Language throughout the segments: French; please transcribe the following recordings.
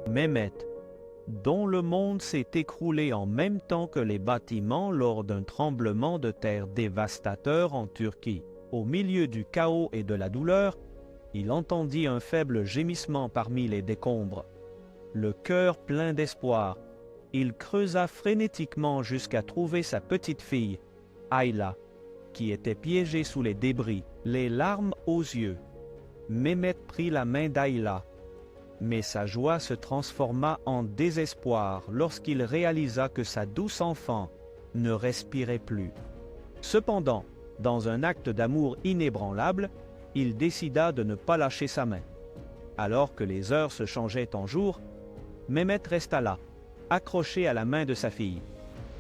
Mehmet, dont le monde s'est écroulé en même temps que les bâtiments lors d'un tremblement de terre dévastateur en Turquie. Au milieu du chaos et de la douleur, il entendit un faible gémissement parmi les décombres. Le cœur plein d'espoir, il creusa frénétiquement jusqu'à trouver sa petite fille, Ayla, qui était piégée sous les débris, les larmes aux yeux. Mehmet prit la main d'Ayla, mais sa joie se transforma en désespoir lorsqu'il réalisa que sa douce enfant ne respirait plus. Cependant, dans un acte d'amour inébranlable, il décida de ne pas lâcher sa main. Alors que les heures se changeaient en jours, Mehmet resta là, accroché à la main de sa fille,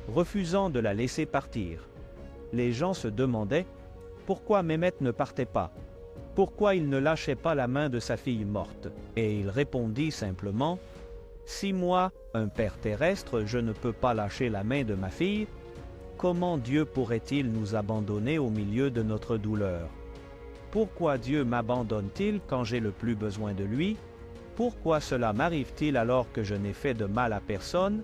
refusant de la laisser partir. Les gens se demandaient pourquoi Mehmet ne partait pas, pourquoi il ne lâchait pas la main de sa fille morte. Et il répondit simplement « Si moi, un père terrestre, je ne peux pas lâcher la main de ma fille, comment Dieu pourrait-il nous abandonner au milieu de notre douleur? Pourquoi Dieu m'abandonne-t-il quand j'ai le plus besoin de lui? Pourquoi cela m'arrive-t-il alors que je n'ai fait de mal à personne?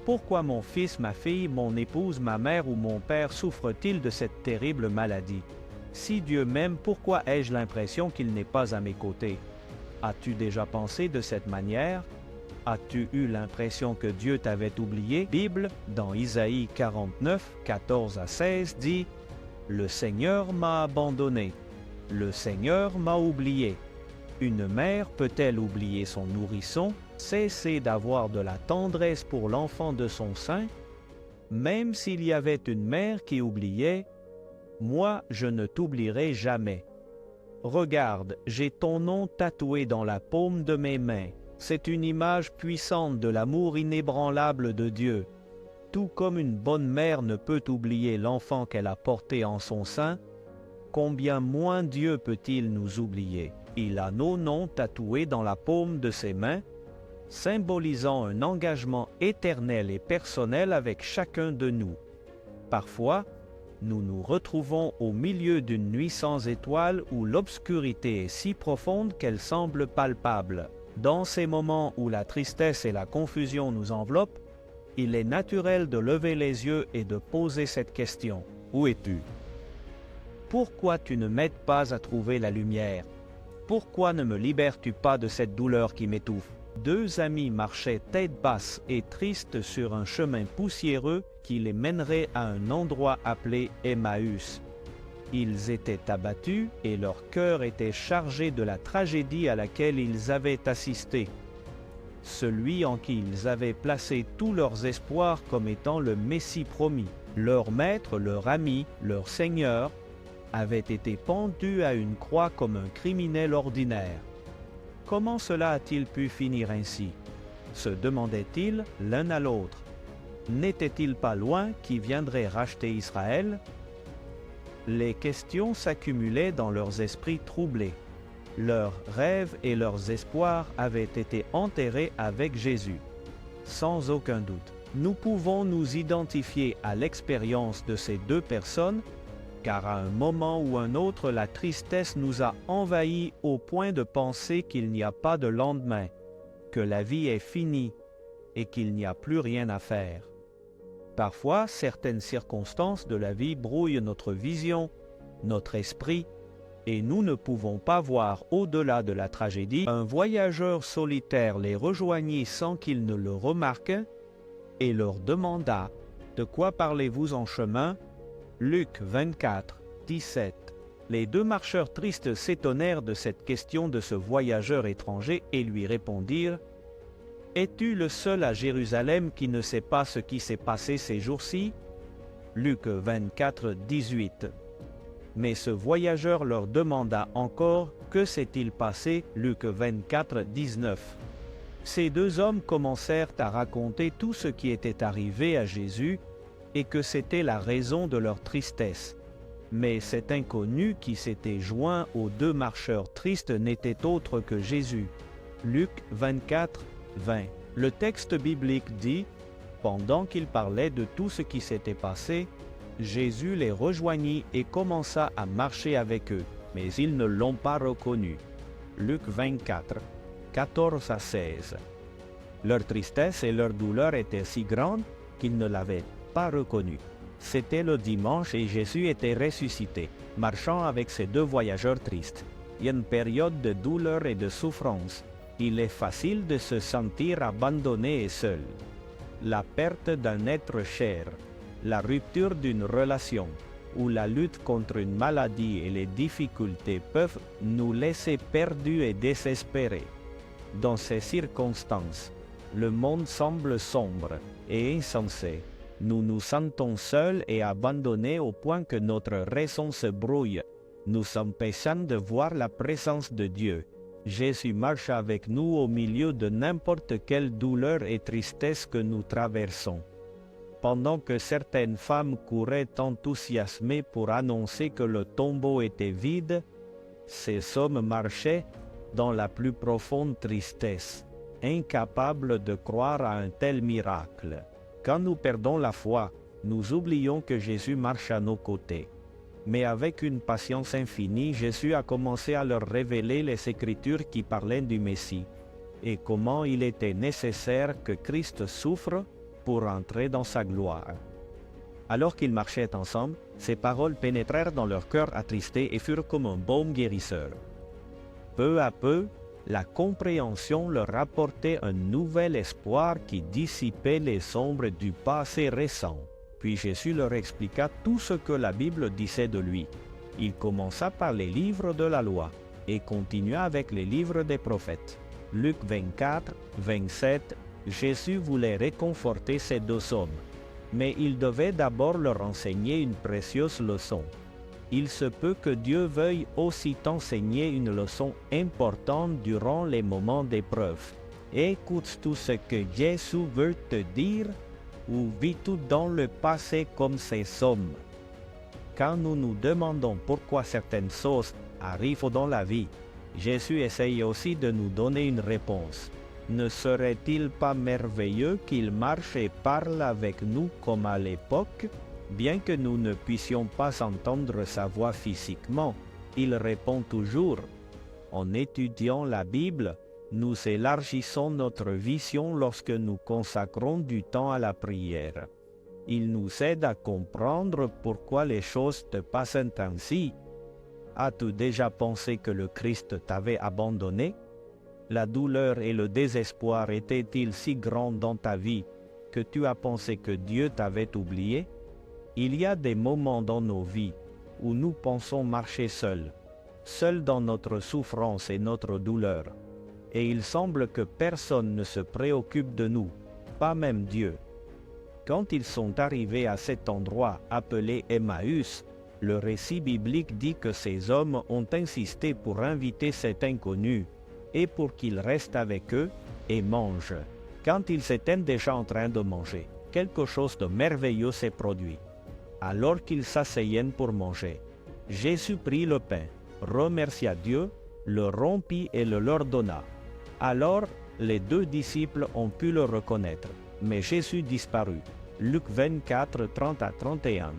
Pourquoi mon fils, ma fille, mon épouse, ma mère ou mon père souffrent-ils de cette terrible maladie? Si Dieu m'aime, pourquoi ai-je l'impression qu'il n'est pas à mes côtés? As-tu déjà pensé de cette manière? As-tu eu l'impression que Dieu t'avait oublié? Bible, dans Isaïe 49, 14 à 16, dit « Le Seigneur m'a abandonné, le Seigneur m'a oublié. » Une mère peut-elle oublier son nourrisson, cesser d'avoir de la tendresse pour l'enfant de son sein? Même s'il y avait une mère qui oubliait, moi je ne t'oublierai jamais. Regarde, j'ai ton nom tatoué dans la paume de mes mains. C'est une image puissante de l'amour inébranlable de Dieu. Tout comme une bonne mère ne peut oublier l'enfant qu'elle a porté en son sein, combien moins Dieu peut-il nous oublier? Il a nos noms tatoués dans la paume de ses mains, symbolisant un engagement éternel et personnel avec chacun de nous. Parfois, nous nous retrouvons au milieu d'une nuit sans étoiles où l'obscurité est si profonde qu'elle semble palpable. Dans ces moments où la tristesse et la confusion nous enveloppent, il est naturel de lever les yeux et de poser cette question. Où es-tu? Pourquoi tu ne m'aides pas à trouver la lumière? Pourquoi ne me libères-tu pas de cette douleur qui m'étouffe? Deux amis marchaient tête basse et tristes sur un chemin poussiéreux qui les mènerait à un endroit appelé Emmaüs. Ils étaient abattus et leur cœur était chargé de la tragédie à laquelle ils avaient assisté. Celui en qui ils avaient placé tous leurs espoirs comme étant le Messie promis, leur maître, leur ami, leur Seigneur, avait été pendu à une croix comme un criminel ordinaire. Comment cela a-t-il pu finir ainsi? Se demandaient-ils l'un à l'autre. N'était-il pas loin qui viendrait racheter Israël? Les questions s'accumulaient dans leurs esprits troublés. Leurs rêves et leurs espoirs avaient été enterrés avec Jésus. Sans aucun doute, nous pouvons nous identifier à l'expérience de ces deux personnes, car à un moment ou un autre, la tristesse nous a envahis au point de penser qu'il n'y a pas de lendemain, que la vie est finie et qu'il n'y a plus rien à faire. Parfois, certaines circonstances de la vie brouillent notre vision, notre esprit, et nous ne pouvons pas voir au-delà de la tragédie. Un voyageur solitaire les rejoignit sans qu'ils ne le remarquent et leur demanda « De quoi parlez-vous en chemin ?» Luc 24, 17. Les deux marcheurs tristes s'étonnèrent de cette question de ce voyageur étranger et lui répondirent « Es-tu le seul à Jérusalem qui ne sait pas ce qui s'est passé ces jours-ci » Luc 24, 18. Mais ce voyageur leur demanda encore « Que s'est-il passé » Luc 24, 19. Ces deux hommes commencèrent à raconter tout ce qui était arrivé à Jésus et que c'était la raison de leur tristesse. Mais cet inconnu qui s'était joint aux deux marcheurs tristes n'était autre que Jésus. Luc 24, 20. Le texte biblique dit « Pendant qu'ils parlaient de tout ce qui s'était passé, Jésus les rejoignit et commença à marcher avec eux, mais ils ne l'ont pas reconnu. » Luc 24, 14 à 16. Leur tristesse et leur douleur étaient si grandes qu'ils ne l'avaient pas reconnu. C'était le dimanche et Jésus était ressuscité, marchant avec ces deux voyageurs tristes. Une période de douleur et de souffrance. Il est facile de se sentir abandonné et seul. La perte d'un être cher, la rupture d'une relation ou la lutte contre une maladie et les difficultés peuvent nous laisser perdus et désespérés. Dans ces circonstances, le monde semble sombre et insensé. Nous nous sentons seuls et abandonnés au point que notre raison se brouille, nous empêchant de voir la présence de Dieu. Jésus marche avec nous au milieu de n'importe quelle douleur et tristesse que nous traversons. Pendant que certaines femmes couraient enthousiasmées pour annoncer que le tombeau était vide, ces hommes marchaient dans la plus profonde tristesse, incapables de croire à un tel miracle. Quand nous perdons la foi, nous oublions que Jésus marche à nos côtés. Mais avec une patience infinie, Jésus a commencé à leur révéler les Écritures qui parlaient du Messie et comment il était nécessaire que Christ souffre pour entrer dans sa gloire. Alors qu'ils marchaient ensemble, ces paroles pénétrèrent dans leur cœur attristés et furent comme un baume guérisseur. Peu à peu, la compréhension leur apportait un nouvel espoir qui dissipait les ombres du passé récent. Puis Jésus leur expliqua tout ce que la Bible disait de lui. Il commença par les livres de la loi et continua avec les livres des prophètes. Luc 24, 27, Jésus voulait réconforter ces deux hommes, mais il devait d'abord leur enseigner une précieuse leçon. Il se peut que Dieu veuille aussi t'enseigner une leçon importante durant les moments d'épreuve. Écoute tout ce que Jésus veut te dire ou vis tout dans le passé comme ces hommes. Quand nous nous demandons pourquoi certaines choses arrivent dans la vie, Jésus essaye aussi de nous donner une réponse. Ne serait-il pas merveilleux qu'il marche et parle avec nous comme à l'époque? Bien que nous ne puissions pas entendre sa voix physiquement, il répond toujours. En étudiant la Bible, nous élargissons notre vision lorsque nous consacrons du temps à la prière. Il nous aide à comprendre pourquoi les choses te passent ainsi. As-tu déjà pensé que le Christ t'avait abandonné? La douleur et le désespoir étaient-ils si grands dans ta vie que tu as pensé que Dieu t'avait oublié? Il y a des moments dans nos vies où nous pensons marcher seuls dans notre souffrance et notre douleur. Et il semble que personne ne se préoccupe de nous, pas même Dieu. Quand ils sont arrivés à cet endroit appelé Emmaüs, le récit biblique dit que ces hommes ont insisté pour inviter cet inconnu et pour qu'il reste avec eux et mange. Quand ils étaient déjà en train de manger, quelque chose de merveilleux s'est produit. Alors qu'ils s'asseyaient pour manger, Jésus prit le pain, remercia Dieu, le rompit et le leur donna. Alors, les deux disciples ont pu le reconnaître, mais Jésus disparut. Luc 24, 30 à 31.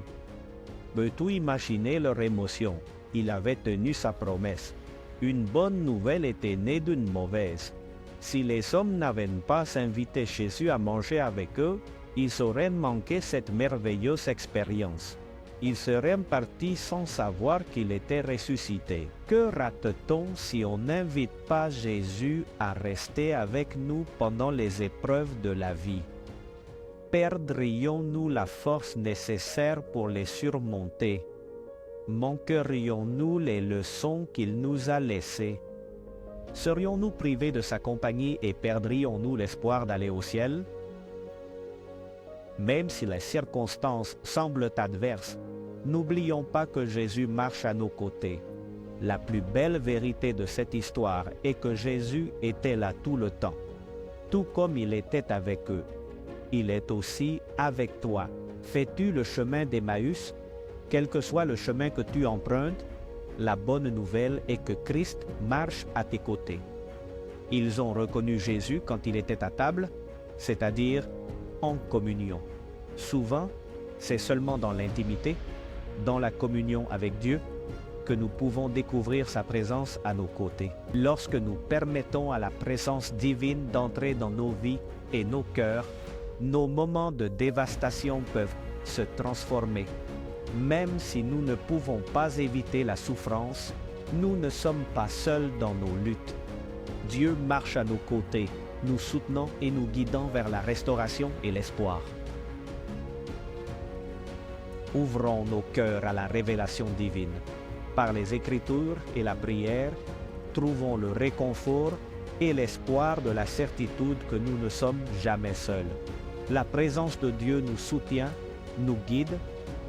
Peux-tu imaginer leur émotion? Il avait tenu sa promesse. Une bonne nouvelle était née d'une mauvaise. Si les hommes n'avaient pas invité Jésus à manger avec eux, ils auraient manqué cette merveilleuse expérience. Ils seraient partis sans savoir qu'il était ressuscité. Que rate-t-on si on n'invite pas Jésus à rester avec nous pendant les épreuves de la vie? Perdrions-nous la force nécessaire pour les surmonter? Manquerions-nous les leçons qu'il nous a laissées? Serions-nous privés de sa compagnie et perdrions-nous l'espoir d'aller au ciel? Même si les circonstances semblent adverses, n'oublions pas que Jésus marche à nos côtés. La plus belle vérité de cette histoire est que Jésus était là tout le temps. Tout comme il était avec eux, il est aussi avec toi. Fais-tu le chemin d'Emmaüs? Quel que soit le chemin que tu empruntes, la bonne nouvelle est que Christ marche à tes côtés. Ils ont reconnu Jésus quand il était à table, c'est-à-dire en communion. Souvent, c'est seulement dans l'intimité, dans la communion avec Dieu, que nous pouvons découvrir sa présence à nos côtés. Lorsque nous permettons à la présence divine d'entrer dans nos vies et nos cœurs, nos moments de dévastation peuvent se transformer. Même si nous ne pouvons pas éviter la souffrance, nous ne sommes pas seuls dans nos luttes. Dieu marche à nos côtés, nous soutenant et nous guidant vers la restauration et l'espoir. Ouvrons nos cœurs à la révélation divine. Par les Écritures et la prière, trouvons le réconfort et l'espoir de la certitude que nous ne sommes jamais seuls. La présence de Dieu nous soutient, nous guide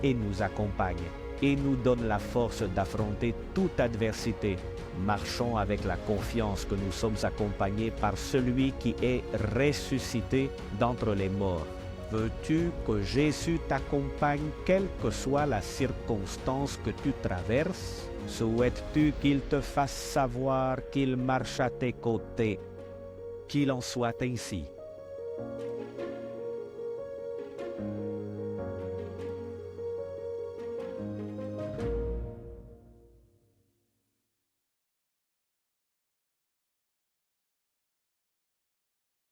et nous accompagne, et nous donne la force d'affronter toute adversité. Marchons avec la confiance que nous sommes accompagnés par celui qui est ressuscité d'entre les morts. Veux-tu que Jésus t'accompagne quelle que soit la circonstance que tu traverses? Souhaites-tu qu'il te fasse savoir qu'il marche à tes côtés? Qu'il en soit ainsi.